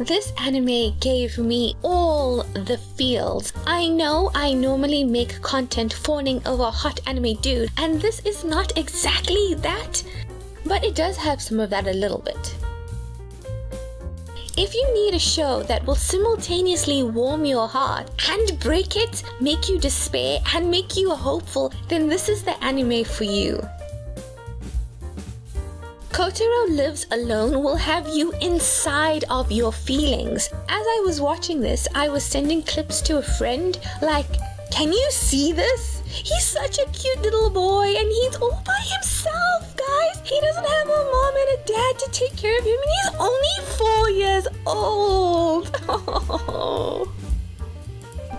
This anime gave me all the feels. I know I normally make content fawning over a hot anime dude, and this is not exactly that, but it does have some of that a little bit. If you need a show that will simultaneously warm your heart and break it, make you despair, and make you hopeful, then this is the anime for you. Kotaro Lives Alone will have you inside of your feelings. As I was watching this, I was sending clips to a friend like, can you see this? He's such a cute little boy and he's all by himself, guys. He doesn't have a mom and a dad to take care of him and he's only 4 years old.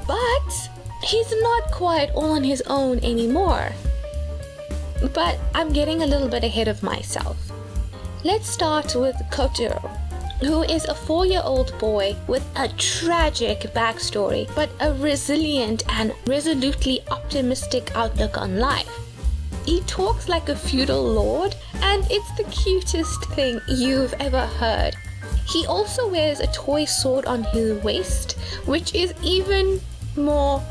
But he's not quite all on his own anymore. But I'm getting a little bit ahead of myself. Let's start with Kotaro, who is a 4-year-old boy with a tragic backstory, but a resilient and resolutely optimistic outlook on life. He talks like a feudal lord, and it's the cutest thing you've ever heard. He also wears a toy sword on his waist, which is even more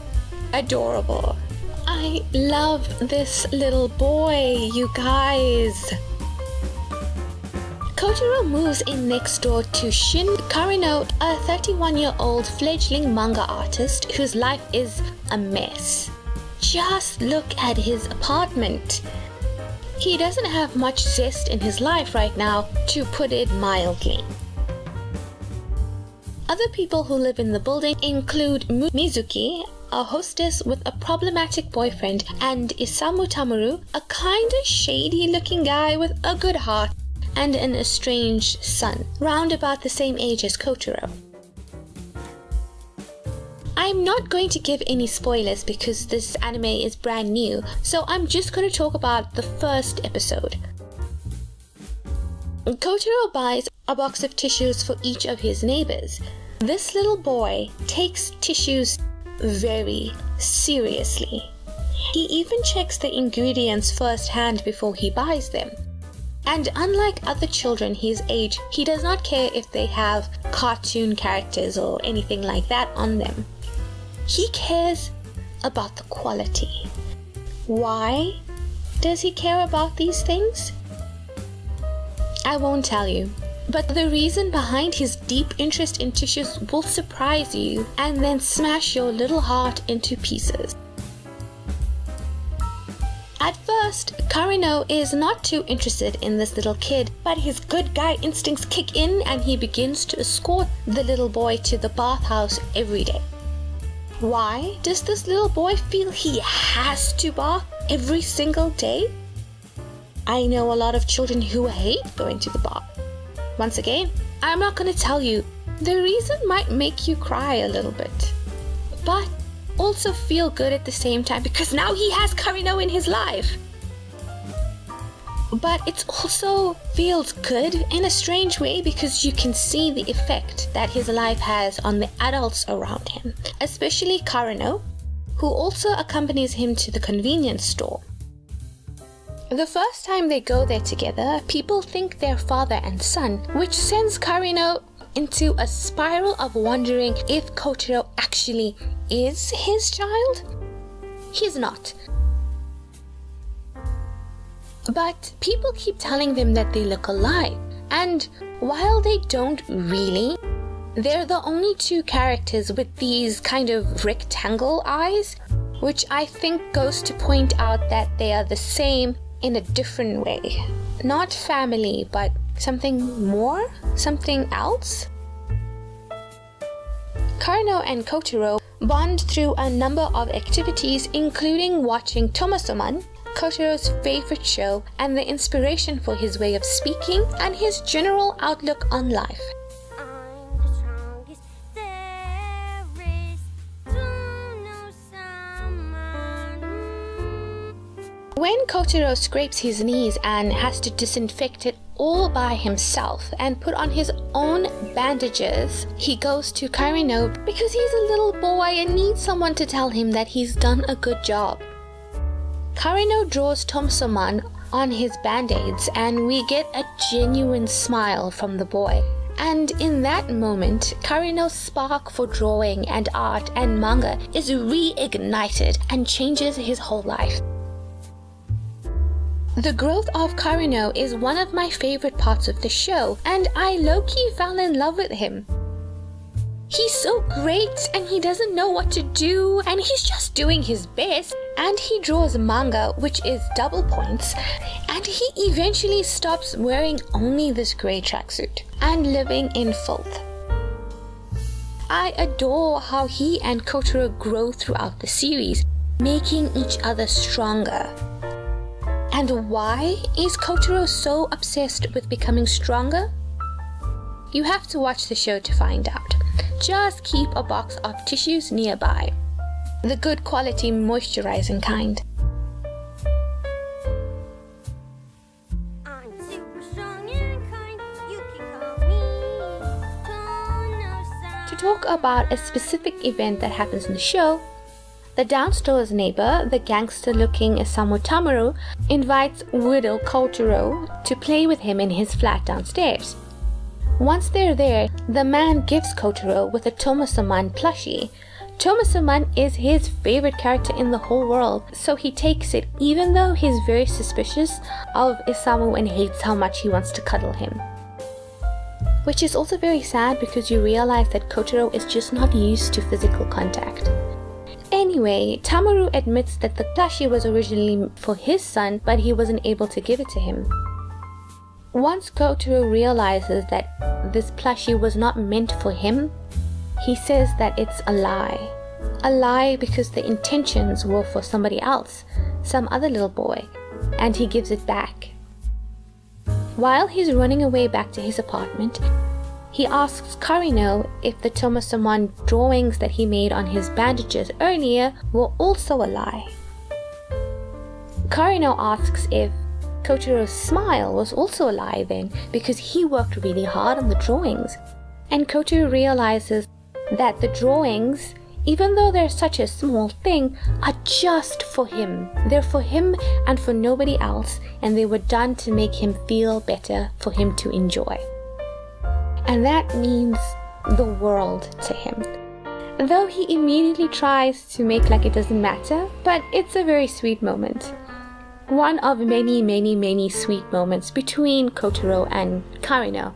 adorable. I love this little boy, you guys. Kotaro moves in next door to Shin Karino, a 31-year-old fledgling manga artist whose life is a mess. Just look at his apartment. He doesn't have much zest in his life right now, to put it mildly. Other people who live in the building include Mizuki, a hostess with a problematic boyfriend, and Isamu Tamuru, a kinda shady-looking guy with a good heart and an estranged son, round about the same age as Kotaro. I'm not going to give any spoilers because this anime is brand new, so I'm just going to talk about the first episode. Kotaro buys a box of tissues for each of his neighbors. This little boy takes tissues very seriously. He even checks the ingredients firsthand before he buys them. And unlike other children his age, he does not care if they have cartoon characters or anything like that on them. He cares about the quality. Why does he care about these things? I won't tell you, but the reason behind his deep interest in tissues will surprise you and then smash your little heart into pieces. At first, Karino is not too interested in this little kid, but his good guy instincts kick in and he begins to escort the little boy to the bathhouse every day. Why does this little boy feel he has to bath every single day? I know a lot of children who hate going to the bath. Once again, I'm not going to tell you. The reason might make you cry a little bit, but also feel good at the same time because now he has Karino in his life. But it also feels good in a strange way because you can see the effect that his life has on the adults around him, especially Karino, who also accompanies him to the convenience store. The first time they go there together, people think they're father and son, which sends Karino into a spiral of wondering if Kotaro actually is his child. He's not. But people keep telling them that they look alike, and while they don't really, they're the only two characters with these kind of rectangle eyes, which I think goes to point out that they are the same in a different way. Not family, but something more? Something else? Karino and Kotaro bond through a number of activities, including watching Tomaso-man, Kotaro's favorite show, and the inspiration for his way of speaking and his general outlook on life. When Kotaro scrapes his knees and has to disinfect it all by himself and put on his own bandages, he goes to Karino because he's a little boy and needs someone to tell him that he's done a good job. Karino draws Tomaso-man on his band-aids and we get a genuine smile from the boy. And in that moment, Karino's spark for drawing and art and manga is reignited and changes his whole life. The growth of Karino is one of my favorite parts of the show, and I low-key fell in love with him. He's so great and he doesn't know what to do and he's just doing his best, and he draws manga, which is double points, and he eventually stops wearing only this grey tracksuit and living in filth. I adore how he and Kotaro grow throughout the series, making each other stronger. And why is Kotaro so obsessed with becoming stronger? You have to watch the show to find out. Just keep a box of tissues nearby. The good quality moisturizing kind. I'm super strong and kind. You can call me Tono-san. To talk about a specific event that happens in the show, the downstairs neighbor, the gangster-looking Isamu Tamaru, invites widow Kotaro to play with him in his flat downstairs. Once they're there, the man gifts Kotaro with a Tomo-saman plushie. Tomo-saman is his favorite character in the whole world, so he takes it even though he's very suspicious of Isamu and hates how much he wants to cuddle him. Which is also very sad because you realize that Kotaro is just not used to physical contact. Anyway, Tamaru admits that the plushie was originally for his son, but he wasn't able to give it to him. Once Kotaro realizes that this plushie was not meant for him, he says that it's a lie. A lie because the intentions were for somebody else, some other little boy, and he gives it back. While he's running away back to his apartment, he asks Karino if the Tomo-saman drawings that he made on his bandages earlier were also a lie. Karino asks if Kotaro's smile was also a lie then, because he worked really hard on the drawings. And Kotaro realizes that the drawings, even though they're such a small thing, are just for him. They're for him and for nobody else, and they were done to make him feel better, for him to enjoy. And that means the world to him. Though he immediately tries to make like it doesn't matter, but it's a very sweet moment. One of many sweet moments between Kotaro and Karino.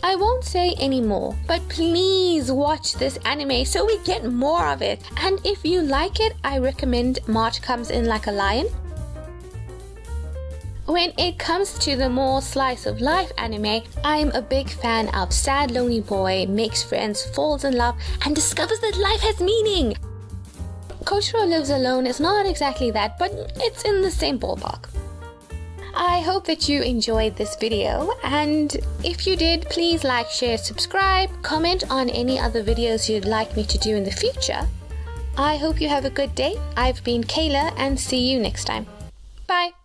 I won't say any more, but please watch this anime so we get more of it. And if you like it, I recommend March Comes In Like a Lion. When it comes to the more slice of life anime, I'm a big fan of sad lonely boy makes friends, falls in love, and discovers that life has meaning. Kotaro Lives Alone is not exactly that, but it's in the same ballpark. I hope that you enjoyed this video, and if you did, please like, share, subscribe, comment on any other videos you'd like me to do in the future. I hope you have a good day. I've been Kayla, and see you next time. Bye!